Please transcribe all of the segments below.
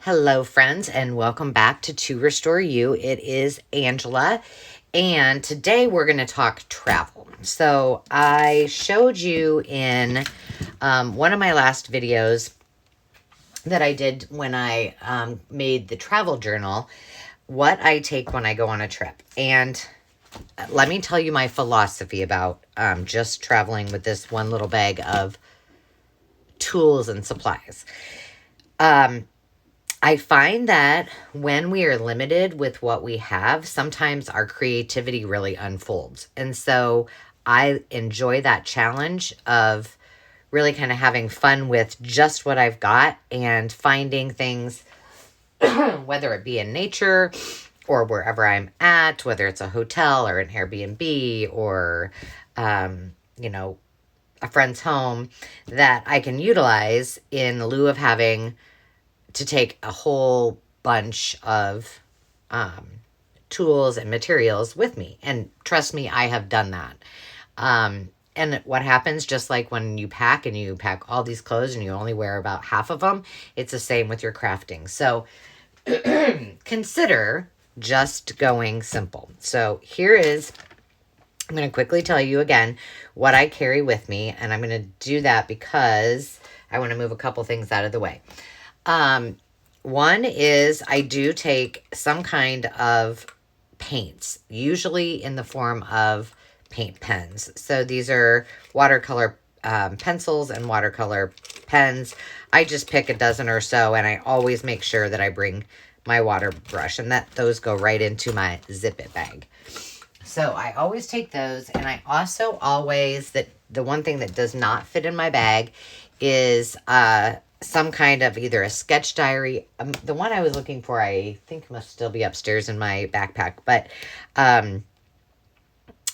Hello, friends, and welcome back to Restore You. It is Angela, and today we're going to talk travel. So I showed you in one of my last videos that I did when I made the travel journal what I take when I go on a trip. And let me tell you my philosophy about just traveling with this one little bag of tools and supplies. I find that when we are limited with what we have, sometimes our creativity really unfolds. And so I enjoy that challenge of really kind of having fun with just what I've got and finding things, whether it be in nature or wherever I'm at, whether it's a hotel or an Airbnb or, a friend's home, that I can utilize in lieu of having to take a whole bunch of tools and materials with me. And trust me, I have done that. And what happens, just like when you pack and you pack all these clothes and you only wear about half of them, it's the same with your crafting. So consider just going simple. So I'm going to quickly tell you again what I carry with me. And I'm going to do that because I want to move a couple things out of the way. One is I do take some kind of paints, usually in the form of paint pens. So these are watercolor pencils and watercolor pens. I just pick a dozen or so, and I always make sure that I bring my water brush, and that those go right into my zip it bag. So I always take those, and I also always, the one thing that does not fit in my bag is some kind of either a sketch diary. The one I was looking for, I think must still be upstairs in my backpack, but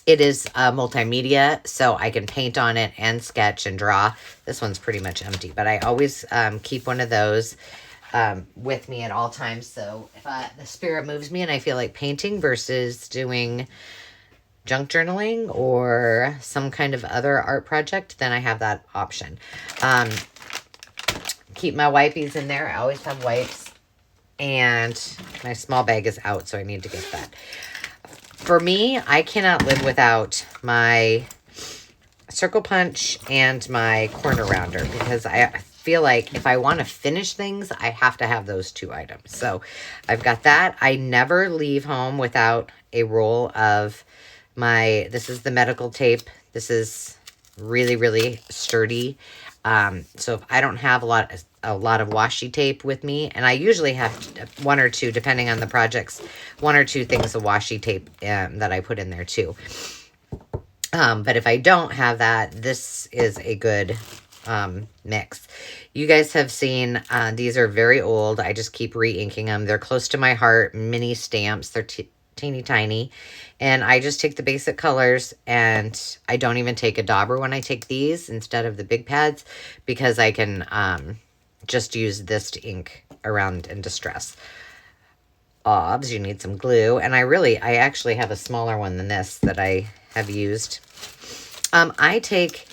it is multimedia, so I can paint on it and sketch and draw. This one's pretty much empty, but I always keep one of those with me at all times. So if the spirit moves me and I feel like painting versus doing junk journaling or some kind of other art project, then I have that option. Keep my wipies in there. I always have wipes. And my small bag is out, so I need to get that. For me, I cannot live without my circle punch and my corner rounder, because I feel like if I want to finish things, I have to have those two items. So I've got that. I never leave home without a roll of this is the medical tape. This is really, really sturdy. So if I don't have a lot of washi tape with me, and I usually have one or two, depending on the projects, one or two things of washi tape that I put in there too. But if I don't have that, this is a good mix. You guys have seen, these are very old. I just keep re-inking them. They're close to my heart, mini stamps. They're teeny tiny. And I just take the basic colors, and I don't even take a dauber when I take these instead of the big pads, because I can just use this to ink around in distress. Obs, you need some glue. And I actually have a smaller one than this that I have used. I take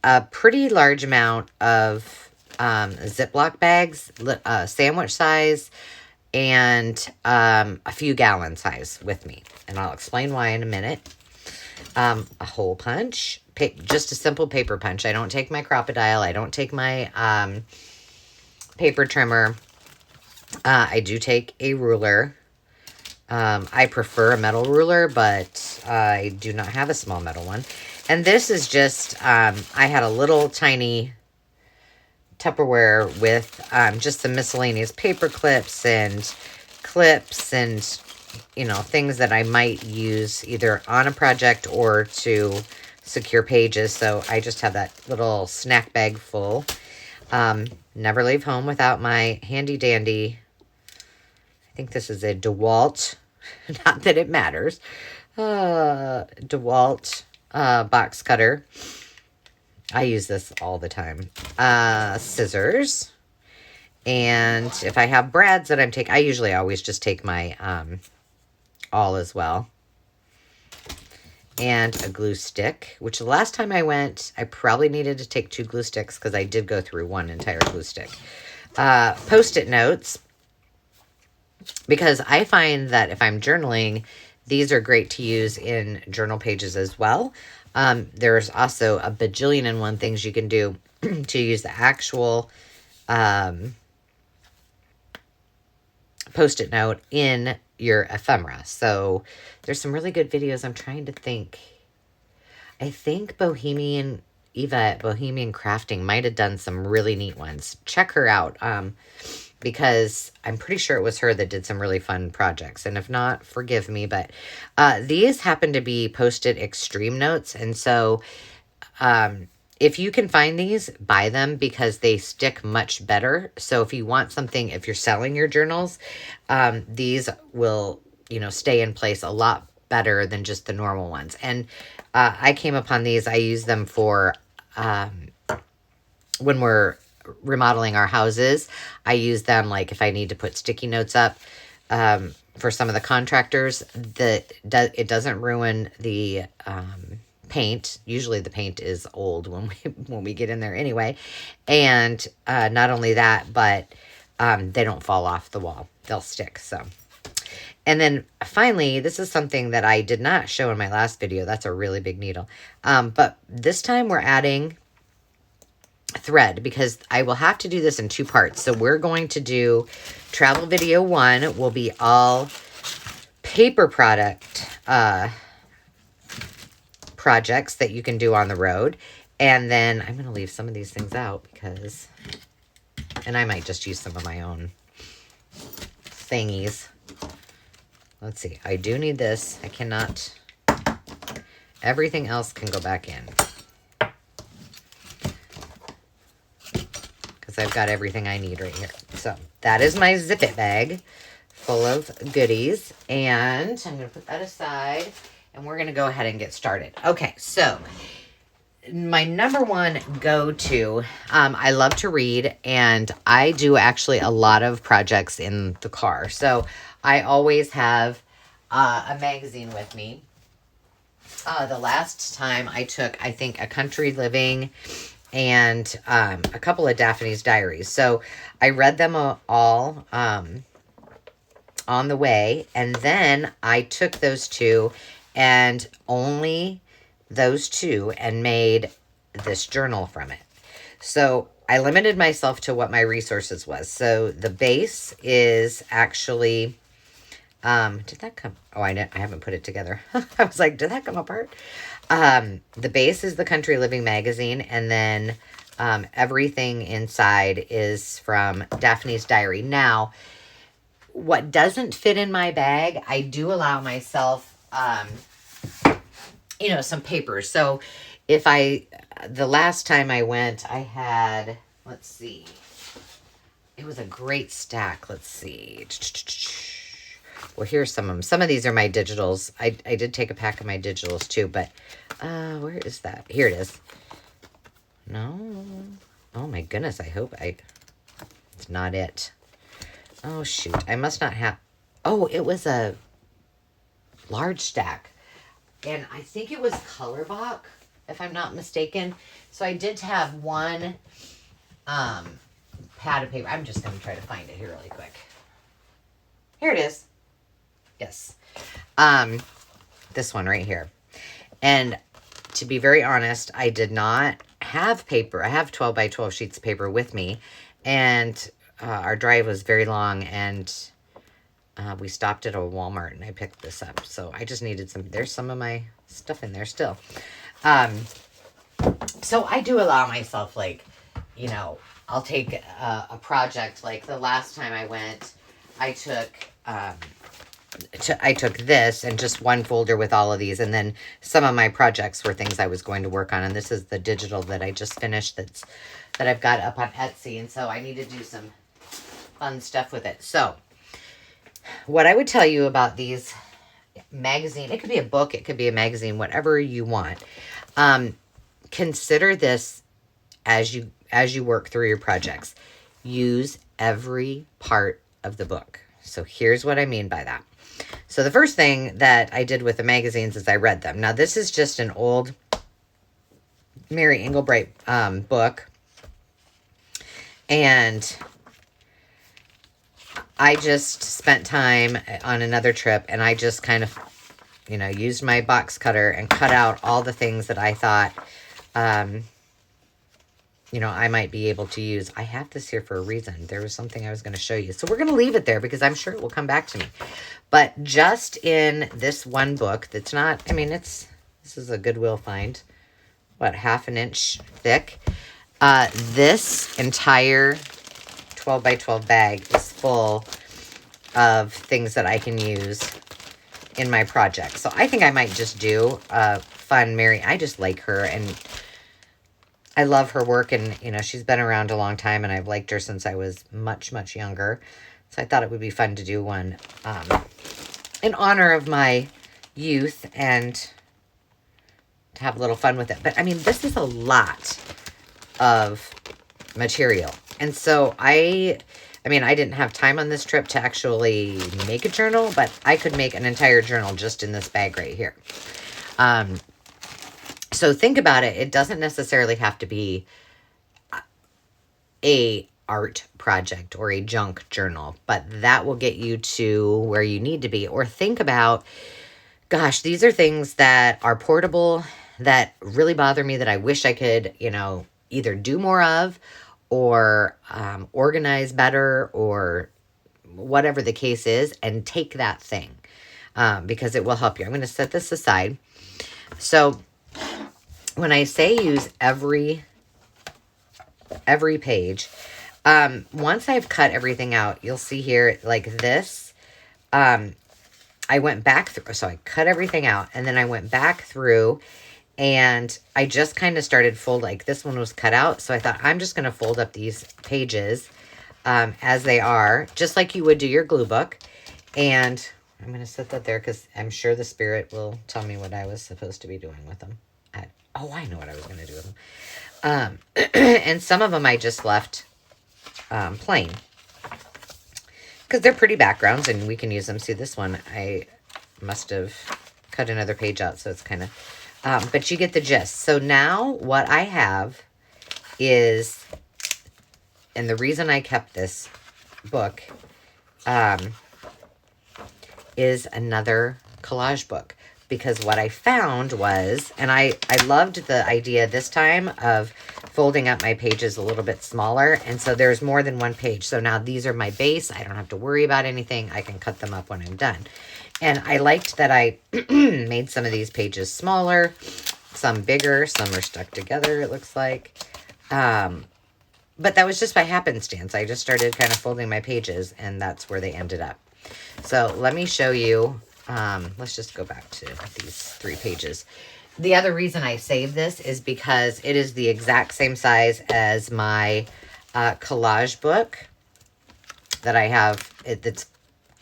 a pretty large amount of Ziploc bags, sandwich size, and a few gallon size with me. And I'll explain why in a minute. A hole punch, just a simple paper punch. I don't take my Crocodile. I don't take my paper trimmer. I do take a ruler. I prefer a metal ruler, but I do not have a small metal one. And this is just, I had a little tiny Tupperware with just some miscellaneous paper clips and things that I might use either on a project or to secure pages. So I just have that little snack bag full. Never leave home without my handy dandy, I think this is a DeWalt, not that it matters, DeWalt box cutter. I use this all the time. Scissors. And if I have brads that I'm taking, I usually always just take my awl as well. And a glue stick, which the last time I went, I probably needed to take 2 glue sticks because I did go through one entire glue stick. Post-it notes. because I find that if I'm journaling, these are great to use in journal pages as well. There's also a bajillion and one things you can do to use the actual Post-it note in your ephemera. So there's some really good videos. I'm trying to think. I think Eva at Bohemian Crafting might have done some really neat ones. Check her out. Because I'm pretty sure it was her that did some really fun projects. And if not, forgive me. But these happen to be Post-it Extreme Notes. And so if you can find these, buy them because they stick much better. So if you want something, if you're selling your journals, these will, stay in place a lot better than just the normal ones. And I came upon these. I use them for when we're remodeling our houses. I use them like if I need to put sticky notes up for some of the contractors. It doesn't ruin the paint. Usually the paint is old when we get in there anyway. And not only that, but they don't fall off the wall. They'll stick. So, and then finally, this is something that I did not show in my last video. That's a really big needle. But this time we're adding thread because I will have to do this in 2 parts. So we're going to do travel video 1 will be all paper projects that you can do on the road. And then I'm going to leave some of these things out because, and I might just use some of my own thingies. Let's see. I do need this. I cannot, everything else can go back in. I've got everything I need right here. So that is my Zip It bag full of goodies. And I'm going to put that aside and we're going to go ahead and get started. Okay, so my number one go-to, I love to read and I do actually a lot of projects in the car. So I always have a magazine with me. The last time I took, I think, A Country Living and a couple of Daphne's Diaries. So I read them all on the way. And then I took those 2 and only those 2 and made this journal from it. So I limited myself to what my resources was. So the base is actually... did that come? Oh, I haven't put it together. I was like, did that come apart? The base is the Country Living magazine, and then everything inside is from Daphne's Diary. Now, what doesn't fit in my bag, I do allow myself, some papers. So if the last time I went, I had, let's see, it was a great stack. Let's see. Well, here's some of them. Some of these are my digitals. I did take a pack of my digitals too, but where is that? Here it is. No. Oh my goodness. I hope it's not it. Oh shoot. I must not have. Oh, it was a large stack. And I think it was Colorbach, if I'm not mistaken. So I did have one pad of paper. I'm just going to try to find it here really quick. Here it is. Yes. This one right here. And to be very honest, I did not have paper. I have 12 by 12 sheets of paper with me. And our drive was very long. And we stopped at a Walmart and I picked this up. So I just needed there's some of my stuff in there still. So I do allow myself, like, I'll take a project. Like the last time I went, I took this and just one folder with all of these. And then some of my projects were things I was going to work on. And this is the digital that I just finished that I've got up on Etsy. And so I need to do some fun stuff with it. So what I would tell you about these magazine, it could be a book, it could be a magazine, whatever you want. Consider this as you work through your projects. Use every part of the book. So here's what I mean by that. So the first thing that I did with the magazines is I read them. Now this is just an old Mary Englebright book. And I just spent time on another trip, and I just kind of, you know, used my box cutter and cut out all the things that I thought, you know, I might be able to use. I have this here for a reason. There was something I was going to show you. So we're going to leave it there because I'm sure it will come back to me. But just in this one book that's not, I mean, this is a Goodwill find. What, half an inch thick? This entire 12 by 12 bag is full of things that I can use in my project. So I think I might just do a fun Mary. I just like her, and I love her work, and, you know, she's been around a long time, and I've liked her since I was much, much younger. So I thought it would be fun to do one in honor of my youth and to have a little fun with it. But, I mean, this is a lot of material. And so I mean, I didn't have time on this trip to actually make a journal, but I could make an entire journal just in this bag right here. So think about it. It doesn't necessarily have to be a art project or a junk journal, but that will get you to where you need to be. Or think about, gosh, these are things that are portable that really bother me that I wish I could, you know, either do more of or organize better or whatever the case is, and take that thing because it will help you. I'm going to set this aside. So when I say use every page, once I've cut everything out, you'll see here like this. I went back through, so I cut everything out, and then I went back through, and I just kind of started fold, like this one was cut out. So I thought I'm just going to fold up these pages as they are, just like you would do your glue book. And I'm going to set that there because I'm sure the spirit will tell me what I was supposed to be doing with them. I know what I was going to do with them. And some of them I just left plain because they're pretty backgrounds and we can use them. See, this one, I must have cut another page out, so it's kind of, but you get the gist. So now what I have is, and the reason I kept this book is another collage book. Because what I found was, and I loved the idea this time of folding up my pages a little bit smaller. And so there's more than one page. So now these are my base. I don't have to worry about anything. I can cut them up when I'm done. And I liked that I made some of these pages smaller, some bigger, some are stuck together, it looks like. But that was just by happenstance. I just started kind of folding my pages, and that's where they ended up. So let me show you. Let's just go back to these 3 pages. The other reason I saved this is because it is the exact same size as my collage book that I have. It's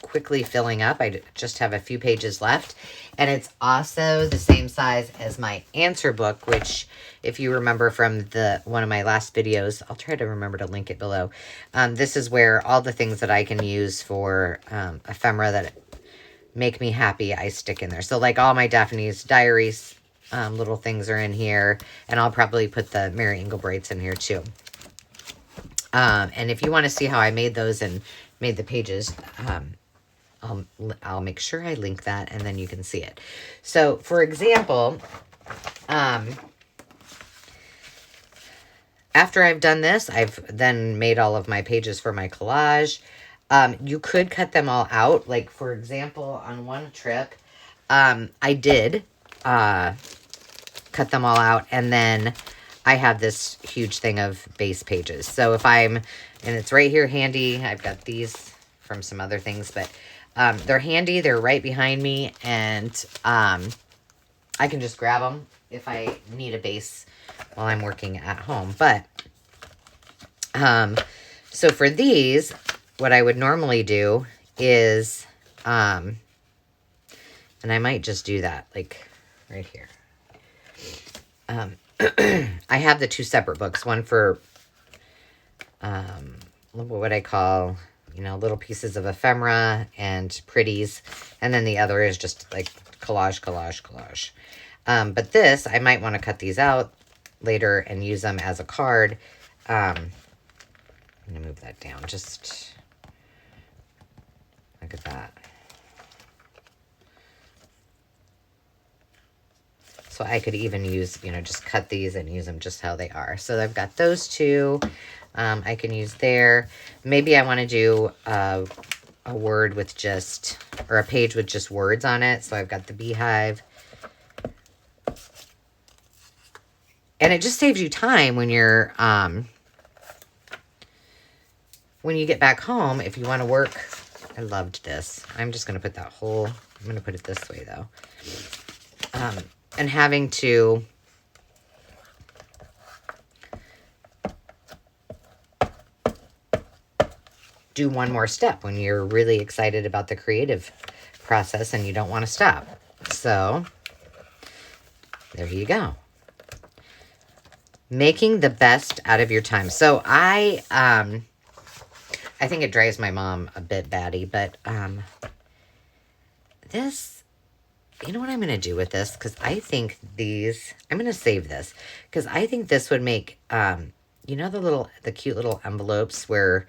quickly filling up. I just have a few pages left. And it's also the same size as my answer book, which, if you remember from one of my last videos, I'll try to remember to link it below. This is where all the things that I can use for ephemera that make me happy, I stick in there. So like all my Daphne's Diaries little things are in here, and I'll probably put the Mary Inglebrights in here too. And if you want to see how I made those and made the pages, I'll make sure I link that, and then you can see it. So for example, after I've done this, I've then made all of my pages for my collage. You could cut them all out. Like, for example, on one trip, I did cut them all out, and then I have this huge thing of base pages. So if and it's right here handy. I've got these from some other things, but they're handy. They're right behind me, and I can just grab them if I need a base while I'm working at home. But so for these, what I would normally do is, and I might just do that, like, right here. I have the 2 separate books, one for, what I call, you know, little pieces of ephemera and pretties, and then the other is just, like, collage. But this, I might want to cut these out later and use them as a card. I'm going to move that down, just Look at that. So I could even use, you know, just cut these and use them just how they are. So I've got those two. I can use there. Maybe I want to do a word with just, or a page with just words on it. So I've got the beehive. And it just saves you time when you're, when you get back home, if you want to work. I loved this. I'm just going to put that whole, I'm going to put it this way though. And having to do one more step when you're really excited about the creative process and you don't want to stop. So there you go. Making the best out of your time. So I think it drives my mom a bit batty, but this, you know what I'm going to do with this? Because I think these, I'm going to save this because I think this would make, you know, the cute little envelopes where,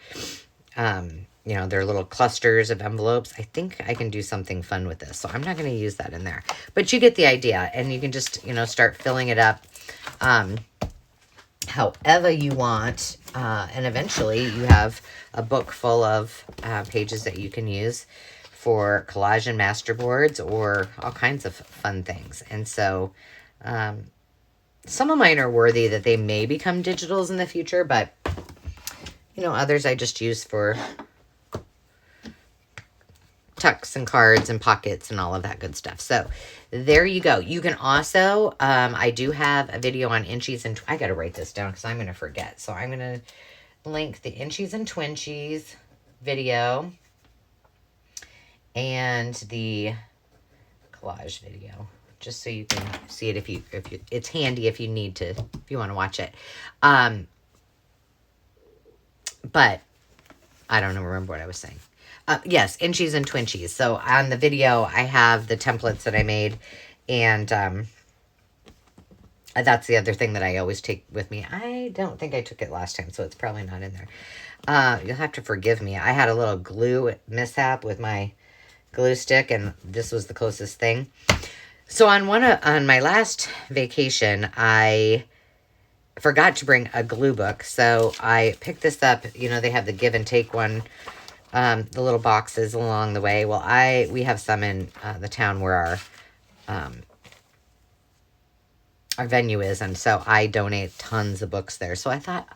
you know, they're little clusters of envelopes. I think I can do something fun with this. So I'm not going to use that in there, but you get the idea, and you can just, you know, start filling it up, however you want. And eventually you have a book full of, pages that you can use for collage and masterboards or all kinds of fun things. And so, some of mine are worthy that they may become digitals in the future, but you know, others I just use for tucks and cards and pockets and all of that good stuff. So there you go. You can also, I do have a video on inchies and, I got to write this down because I'm going to forget. So I'm going to link the inchies and twinchies video and the collage video, just so you can see it if you it's handy if you need to, if you want to watch it. But I don't remember what I was saying. Yes, inchies and twinchies. So on the video, I have the templates that I made, and that's the other thing that I always take with me. I don't think I took it last time, so it's probably not in there. You'll have to forgive me. I had a little glue mishap with my glue stick, and this was the closest thing. So on my last vacation, I forgot to bring a glue book. So I picked this up. You know, they have the give and take one, the little boxes along the way. Well, we have some in the town where our venue is, and so I donate tons of books there. So I thought,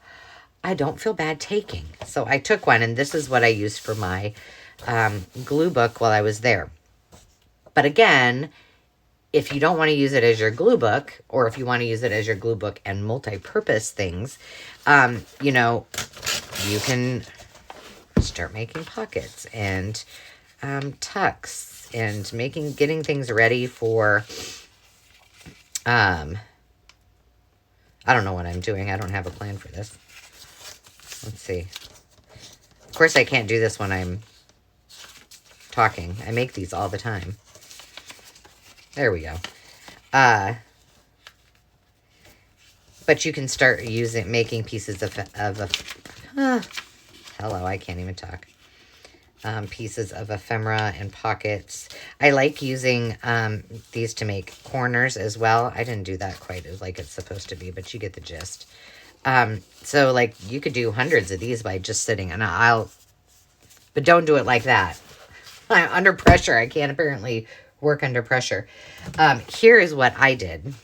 I don't feel bad taking. So I took one, and this is what I used for my glue book while I was there. But again, if you don't want to use it as your glue book, or if you want to use it as your glue book and multi-purpose things, you know, you can start making pockets and tucks and getting things ready for, I don't know what I'm doing. I don't have a plan for this. Let's see. Of course, I can't do this when I'm talking. I make these all the time. There we go. But you can start making pieces of hello, I can't even talk. Pieces of ephemera and pockets. I like using these to make corners as well. I didn't do that quite as like it's supposed to be, but you get the gist. So like you could do hundreds of these by just sitting, and but don't do it like that. I'm under pressure. I can't apparently work under pressure. Here is what I did.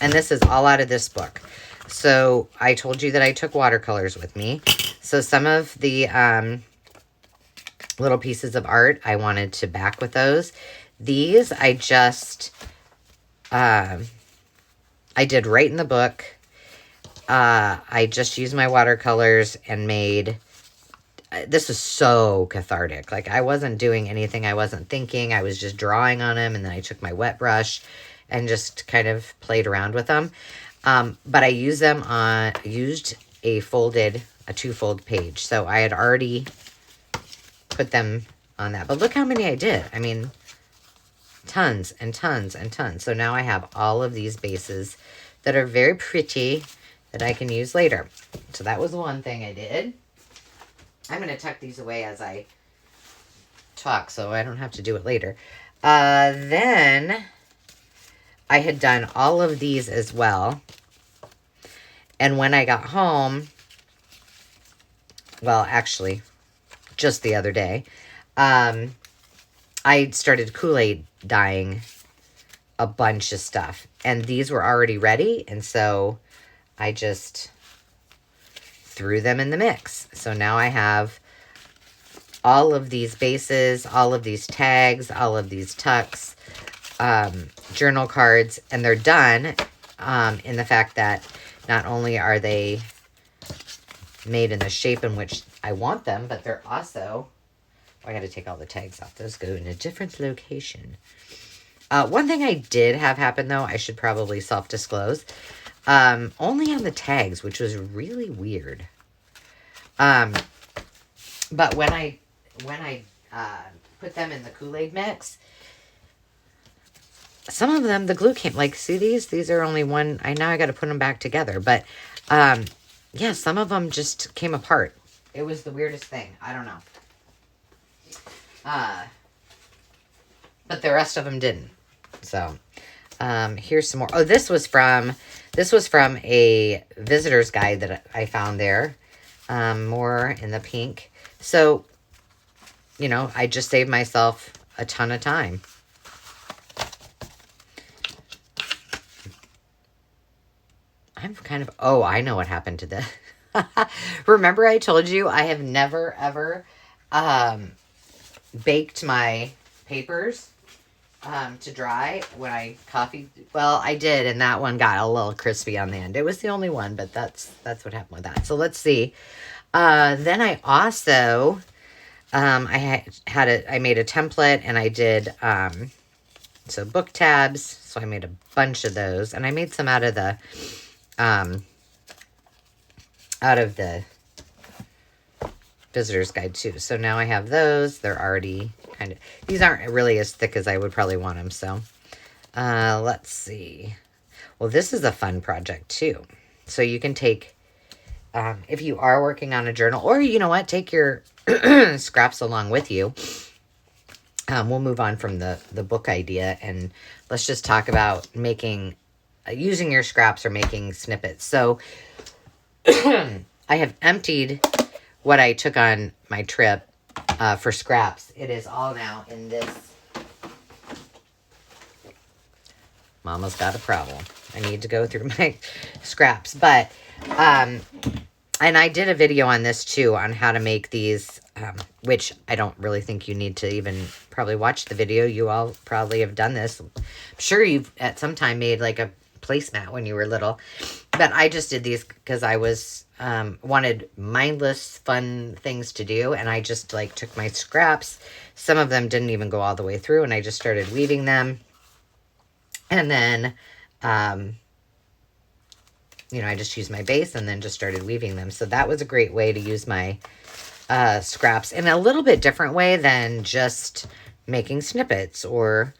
And this is all out of this book. So I told you that I took watercolors with me. So some of the little pieces of art, I wanted to back with those. These I just, I did right in the book. I just used my watercolors and made, this is so cathartic. Like I wasn't doing anything. I wasn't thinking. I was just drawing on them. And then I took my wet brush and just kind of played around with them. But I used a two-fold page. So I had already put them on that. But look how many I did. I mean, tons and tons and tons. So now I have all of these bases that are very pretty that I can use later. So that was one thing I did. I'm going to tuck these away as I talk, so I don't have to do it later. Then I had done all of these as well. And when I got home, well, actually, just the other day, I started Kool-Aid dyeing a bunch of stuff. And these were already ready, and so I just threw them in the mix. So now I have all of these bases, all of these tags, all of these tucks, journal cards, and they're done in the fact that not only are they made in the shape in which I want them, but they're also... I got to take all the tags off. Those go in a different location. One thing I did have happen, though, I should probably self-disclose. Only on the tags, which was really weird. But when I put them in the Kool-Aid mix, some of them, the glue came... Like, see these? These are only one... Now I got to put them back together. But, yeah, some of them just came apart. It was the weirdest thing. I don't know. But the rest of them didn't. So, here's some more. Oh, this was from a visitor's guide that I found there. More in the pink. So, you know, I just saved myself a ton of time. I'm kind of... Oh, I know what happened to this. Remember I told you I have never, ever, baked my papers to dry when I coffee. Well, I did, and that one got a little crispy on the end. It was the only one, but that's what happened with that. So let's see. Then I also I made a template, and I did so book tabs. So I made a bunch of those, and I made some out of the visitor's guide too. So now I have those. They're already kind of... These aren't really as thick as I would probably want them. So let's see. Well, this is a fun project too. So you can take, if you are working on a journal, or you know what, take your scraps along with you. We'll move on from the book idea, and let's just talk about making, using your scraps or making snippets. So I have emptied what I took on my trip for scraps. It is all now in this. Mama's got a problem. I need to go through my scraps. But, and I did a video on this too, on how to make these, which I don't really think you need to even probably watch the video. You all probably have done this. I'm sure you've at some time made like a placemat when you were little. But I just did these because I was... wanted mindless, fun things to do, and I just like took my scraps. Some of them didn't even go all the way through, and I just started weaving them. And then, you know, I just used my base and then just started weaving them. So that was a great way to use my scraps in a little bit different way than just making snippets or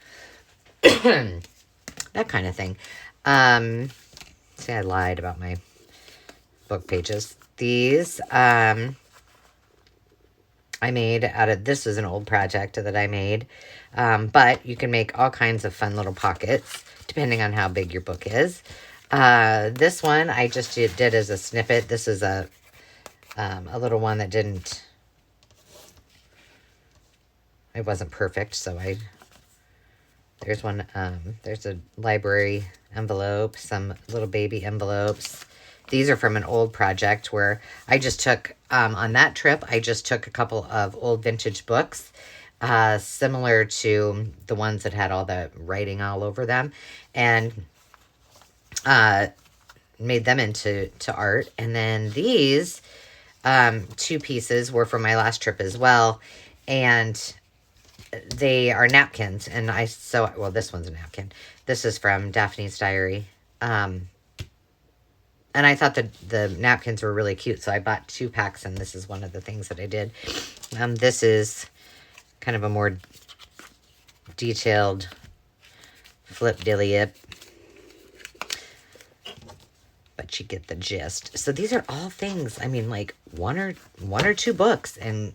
that kind of thing. See, I lied about my book pages. These I made out of... This is an old project that I made, but you can make all kinds of fun little pockets depending on how big your book is. This one I just did as a snippet. This is a little one that didn't... It wasn't perfect, so there's one. There's a library envelope, some little baby envelopes. These are from an old project where I just took, on that trip, I just took a couple of old vintage books, similar to the ones that had all the writing all over them, and made them into art. And then these two pieces were from my last trip as well, and they are napkins. And well, this one's a napkin. This is from Daphne's Diary. And I thought that the napkins were really cute, so I bought 2 packs, and this is one of the things that I did. This is kind of a more detailed flip-dilly-ip, but you get the gist. So these are all things, I mean, like one or 2 books, and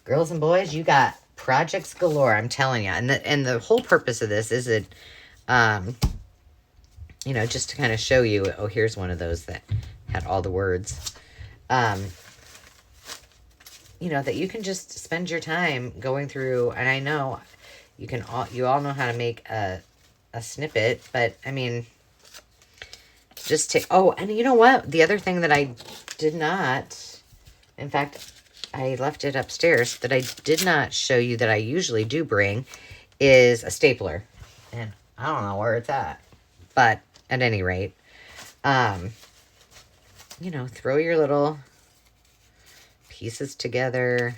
girls and boys, you got projects galore, I'm telling you. And the whole purpose of this is it, you know, just to kind of show you, oh, here's one of those that had all the words. You know, that you can just spend your time going through, and I know you all know how to make a snippet, but I mean, just take, oh, and you know what? The other thing that I did not, in fact, I left it upstairs, that I did not show you that I usually do bring is a stapler. And I don't know where it's at. But at any rate, you know, throw your little pieces together.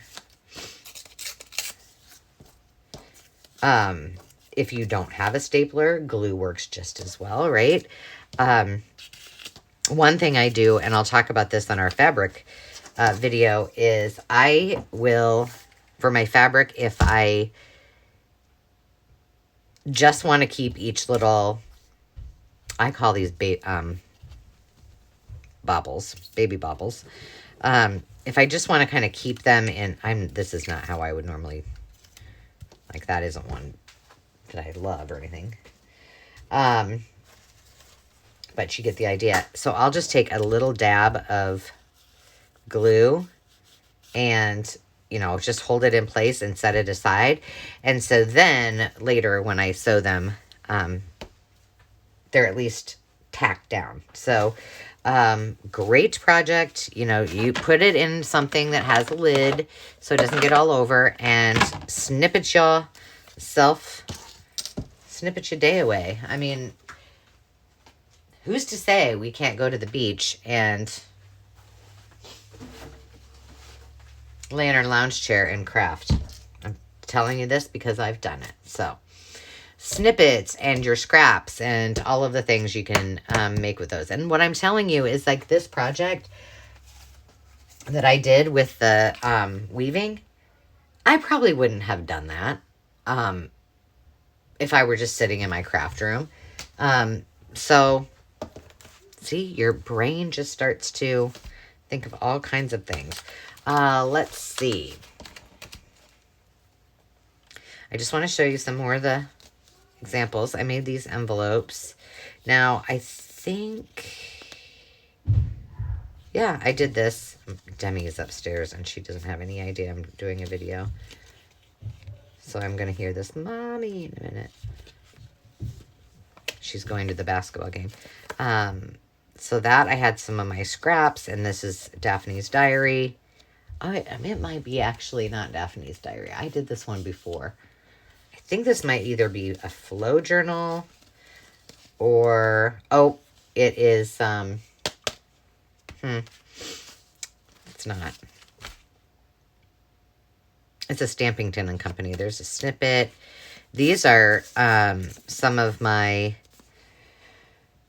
If you don't have a stapler, glue works just as well, right? One thing I do, and I'll talk about this on our fabric video, is I will, for my fabric, if I just want to keep each little, I call these baubles, baby baubles. If I just want to kind of keep them in, this is not how I would normally, like that isn't one that I love or anything. But you get the idea. So I'll just take a little dab of glue and, you know, just hold it in place and set it aside. And so then later when I sew them, they're at least tacked down. So great project. You know, you put it in something that has a lid so it doesn't get all over, and snippet your day away. I mean, who's to say we can't go to the beach and lay in our lounge chair and craft? I'm telling you this because I've done it. So snippets and your scraps and all of the things you can make with those. And what I'm telling you is, like, this project that I did with the weaving, I probably wouldn't have done that if I were just sitting in my craft room. So see, your brain just starts to think of all kinds of things. Let's see. I just want to show you some more of the examples. I made these envelopes. Now, I think, yeah, I did this. Demi is upstairs and she doesn't have any idea I'm doing a video. So I'm going to hear this, Mommy, in a minute. She's going to the basketball game. So that, I had some of my scraps, and this is Daphne's diary. Oh, it might be actually not Daphne's diary. I did this one before. I think this might either be a flow journal or, oh, it is, it's not. It's a Stampington and Company. There's a snippet. These are some of my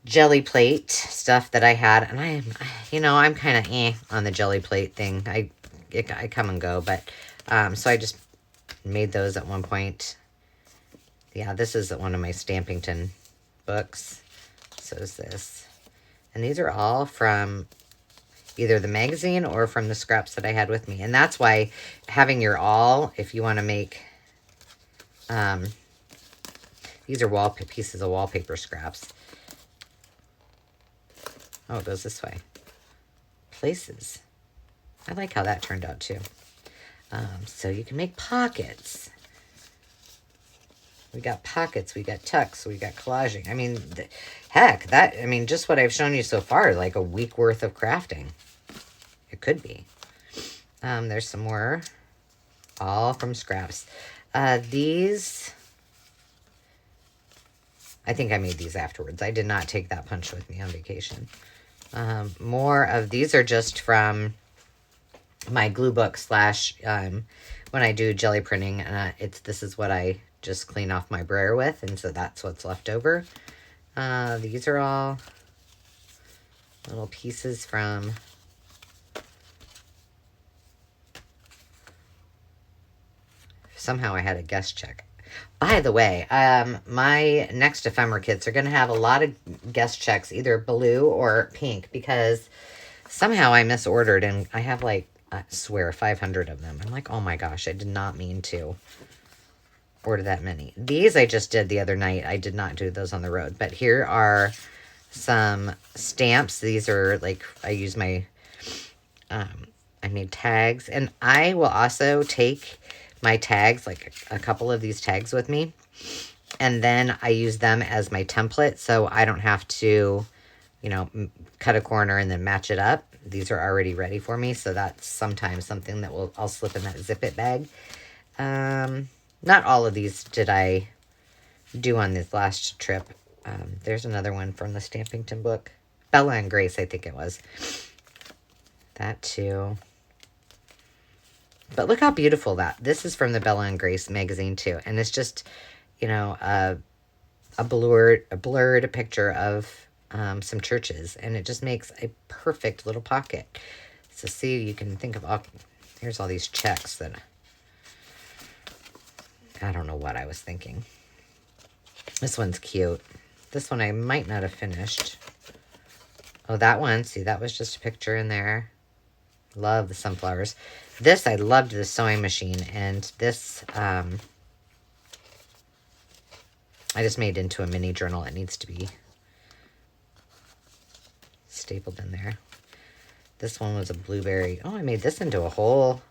jelly plate stuff that I had, and I'm kind of on the jelly plate thing. I come and go, but so I just made those at one point. Yeah, this is one of my Stampington books. So is this, and these are all from either the magazine or from the scraps that I had with me. And that's why having your awl, if you want to make, these are pieces of wallpaper scraps. Oh, it goes this way. Places. I like how that turned out too. So you can make pockets. We got pockets, we got tucks, we got collaging. I mean, heck, just what I've shown you so far, like a week worth of crafting. It could be. There's some more, all from scraps. These, I think I made these afterwards. I did not take that punch with me on vacation. More of these are just from my glue book / when I do jelly printing. This is what I just clean off my brayer with, and so that's what's left over. These are all little pieces from somehow I had a guest check. By the way, my next ephemera kits are going to have a lot of guest checks, either blue or pink, because somehow I misordered, and I have like I swear, 500 of them. I'm like, oh my gosh, I did not mean to order that many. These I just did the other night. I did not do those on the road. But here are some stamps. These are like, I use my, I made tags. And I will also take my tags, like a couple of these tags with me. And then I use them as my template. So I don't have to, you know, cut a corner and then match it up. These are already ready for me. So that's sometimes something that I'll slip in that zip it bag. Not all of these did I do on this last trip. There's another one from the Stampington book. Bella and Grace, I think it was. That too. But look how beautiful this is from the Bella and Grace magazine too. And it's just, you know, a blurred picture of some churches. And it just makes a perfect little pocket. So see, you can think of, here's all these checks that I don't know what I was thinking. This one's cute. This one I might not have finished. Oh, that one. See, that was just a picture in there. Love the sunflowers. This, I loved the sewing machine. And this, I just made into a mini journal. It needs to be stapled in there. This one was a blueberry. Oh, I made this into a whole...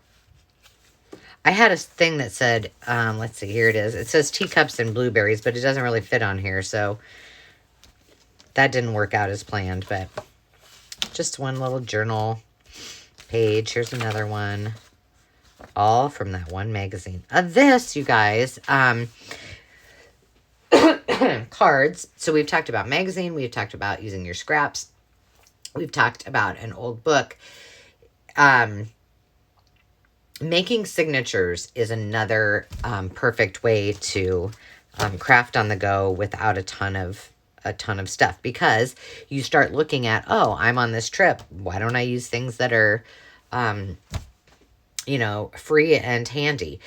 I had a thing that said, let's see, here it is. It says teacups and blueberries, but it doesn't really fit on here. So that didn't work out as planned, but just one little journal page. Here's another one. All from that one magazine. This, you guys, cards. So we've talked about magazine. We've talked about using your scraps. We've talked about an old book. Making signatures is another perfect way to craft on the go without a ton of stuff, because you start looking at, oh, I'm on this trip. Why don't I use things that are, you know, free and handy?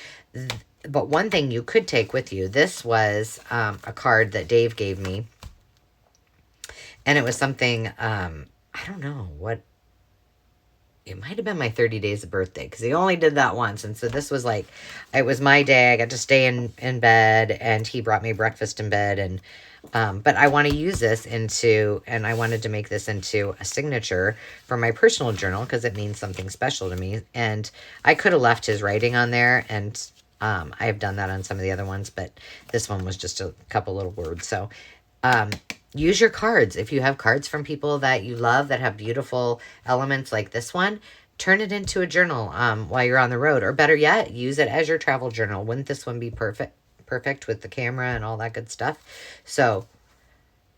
But one thing you could take with you, this was a card that Dave gave me, and it was something, I don't know what. It might have been my 30 days of birthday, because he only did that once. And so this was like, it was my day. I got to stay in bed, and he brought me breakfast in bed. And but I want to use this and I wanted to make this into a signature for my personal journal, because it means something special to me. And I could have left his writing on there, and I have done that on some of the other ones, but this one was just a couple little words. So use your cards. If you have cards from people that you love that have beautiful elements like this one, turn it into a journal while you're on the road. Or better yet, use it as your travel journal. Wouldn't this one be perfect with the camera and all that good stuff? So,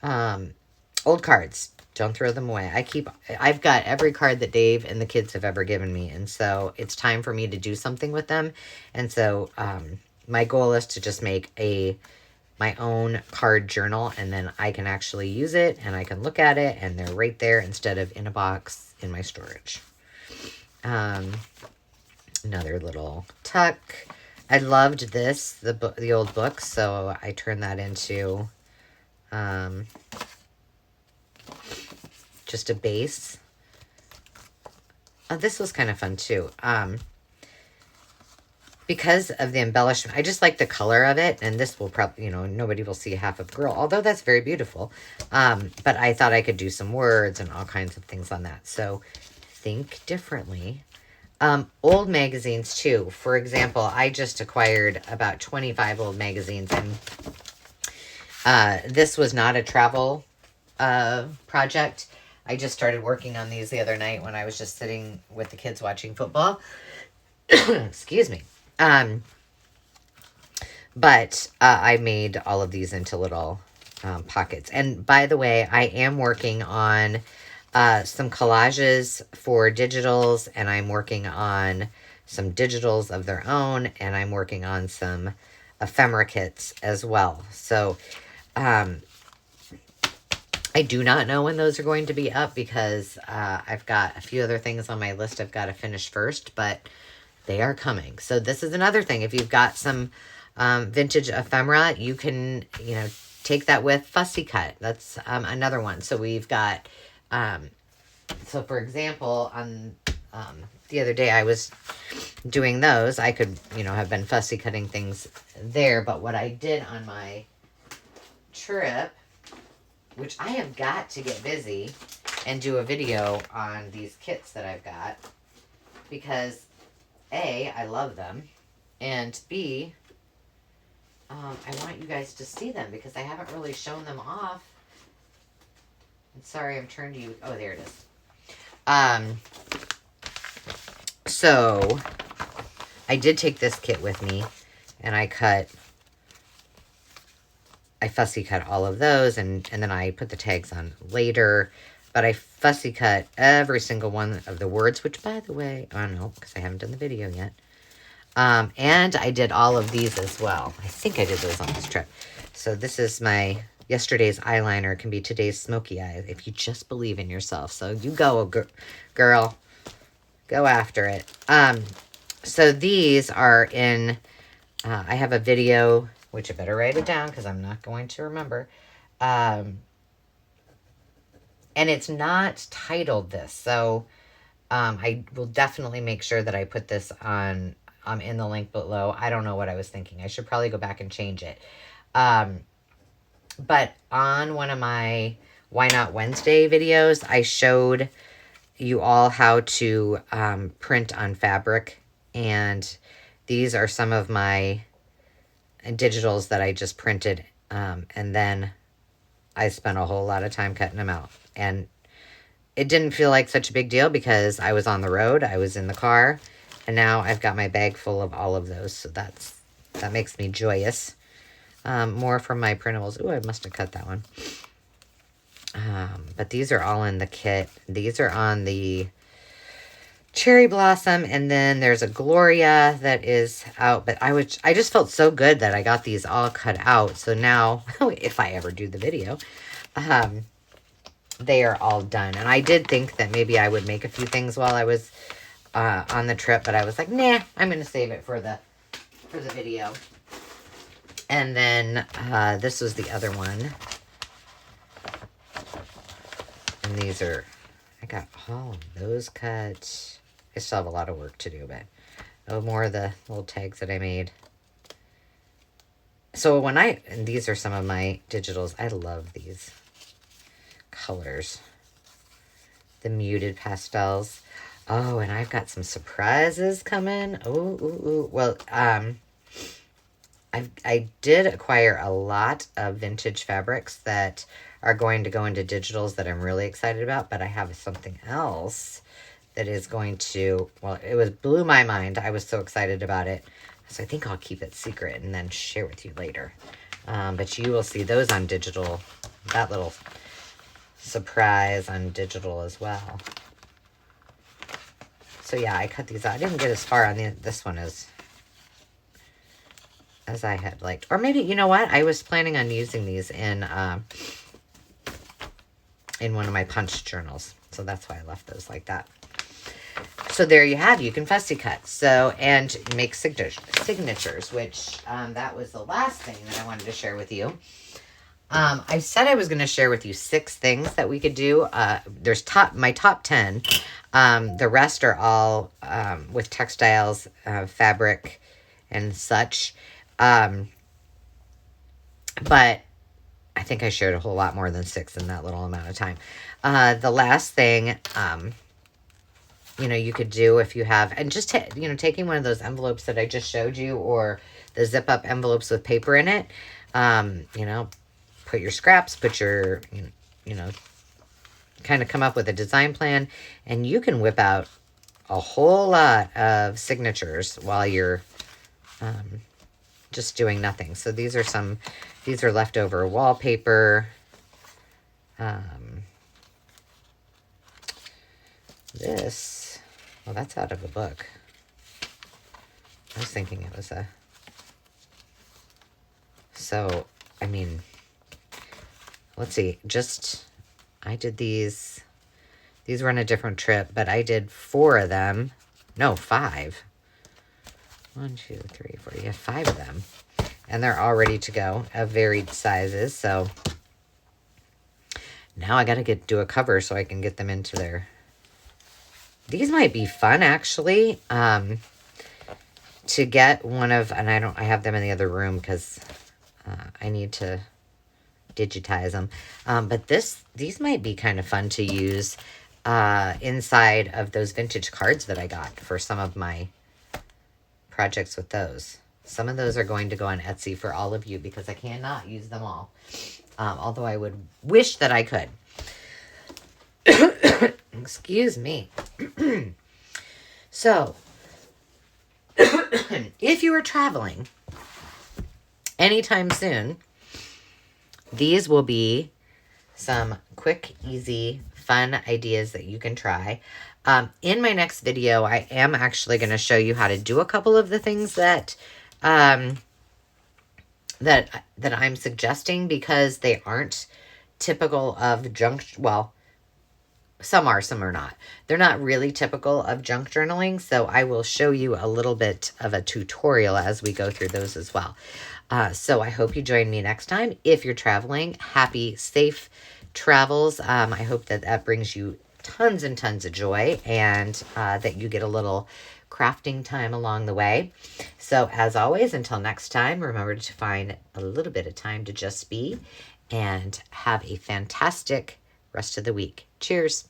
old cards, don't throw them away. I've got every card that Dave and the kids have ever given me. And so it's time for me to do something with them. And so my goal is to just make my own card journal, and then I can actually use it, and I can look at it, and they're right there instead of in a box in my storage. Another little tuck. I loved this, the old book, so I turned that into just a base. Oh, this was kind of fun too. Because of the embellishment, I just like the color of it, and this will probably, you know, nobody will see half of girl, although that's very beautiful. But I thought I could do some words and all kinds of things on that. So think differently. Old magazines too. For example, I just acquired about 25 old magazines, and this was not a travel project. I just started working on these the other night when I was just sitting with the kids watching football. Excuse me. But I made all of these into little pockets. And by the way, I am working on some collages for digitals, and I'm working on some digitals of their own, and I'm working on some ephemera kits as well. So I do not know when those are going to be up, because I've got a few other things on my list I've got to finish first, but they are coming. So this is another thing. If you've got some vintage ephemera, you can, you know, take that with Fussy Cut. That's another one. So we've got, so for example, on the other day I was doing those, I could, you know, have been fussy cutting things there. But what I did on my trip, which I have got to get busy and do a video on these kits that I've got, because A, I love them, and B, I want you guys to see them because I haven't really shown them off. I'm sorry, I'm turned to you. Oh, there it is. So I did take this kit with me, and I fussy cut all of those, and then I put the tags on later. But I fussy cut every single one of the words, which, by the way, I don't know, because I haven't done the video yet. And I did all of these as well. I think I did those on this trip. So this is my yesterday's eyeliner. It can be today's smoky eye if you just believe in yourself. So you go, girl. Go after it. So these are in, I have a video, which I better write it down because I'm not going to remember. And it's not titled this. So I will definitely make sure that I put this on in the link below. I don't know what I was thinking. I should probably go back and change it. But on one of my Why Not Wednesday videos, I showed you all how to print on fabric. And these are some of my digitals that I just printed. And then I spent a whole lot of time cutting them out. And it didn't feel like such a big deal because I was on the road. I was in the car. And now I've got my bag full of all of those. So that makes me joyous. More from my printables. Ooh, I must have cut that one. But these are all in the kit. These are on the Cherry Blossom. And then there's a Gloria that is out. But I just felt so good that I got these all cut out. So now, if I ever do the video, they are all done. And I did think that maybe I would make a few things while I was on the trip, but I was like, nah, I'm going to save it for the video. And then this was the other one. And these are, I got all of those cut. I still have a lot of work to do, but more of the little tags that I made. So and these are some of my digitals. I love these colors. The muted pastels. Oh, and I've got some surprises coming. Ooh. Well, I did acquire a lot of vintage fabrics that are going to go into digitals that I'm really excited about, but I have something else that is going to, well, blew my mind. I was so excited about it. So I think I'll keep it secret and then share with you later. But you will see those on digital, that little surprise on digital as well. So yeah, I cut these out. I didn't get as far on this one as I had liked. Or maybe, you know what? I was planning on using these in one of my punch journals. So that's why I left those like that. So there you have, you can fussy cut. So, and make signatures, which that was the last thing that I wanted to share with you. I said I was going to share with you 6 things that we could do. There's my top 10. The rest are all with textiles, fabric, and such. But I think I shared a whole lot more than 6 in that little amount of time. The last thing, you could do if you have, and just, taking one of those envelopes that I just showed you, or the zip up envelopes with paper in it, put your scraps, put your, kind of come up with a design plan, and you can whip out a whole lot of signatures while you're just doing nothing. So these are leftover wallpaper. Well, that's out of a book. I was thinking it was so, I mean, let's see, I did these were on a different trip, but I did 4 of them. No, 5. 1, 2, 3, 4, yeah, 5 of them. And they're all ready to go of varied sizes. So now I got to do a cover so I can get them into their these might be fun actually. To get one of, and I have them in the other room because I need to digitize them. But these might be kind of fun to use inside of those vintage cards that I got for some of my projects with those. Some of those are going to go on Etsy for all of you because I cannot use them all. Although I would wish that I could. Excuse me. So, if you are traveling anytime soon, these will be some quick, easy, fun ideas that you can try. In my next video, I am actually going to show you how to do a couple of the things that that I'm suggesting, because they aren't typical of junk. Well, some are, some are not. They're not really typical of junk journaling, so I will show you a little bit of a tutorial as we go through those as well. So I hope you join me next time. If you're traveling, happy, safe travels. I hope that that brings you tons and tons of joy, and that you get a little crafting time along the way. So as always, until next time, remember to find a little bit of time to just be, and have a fantastic rest of the week. Cheers.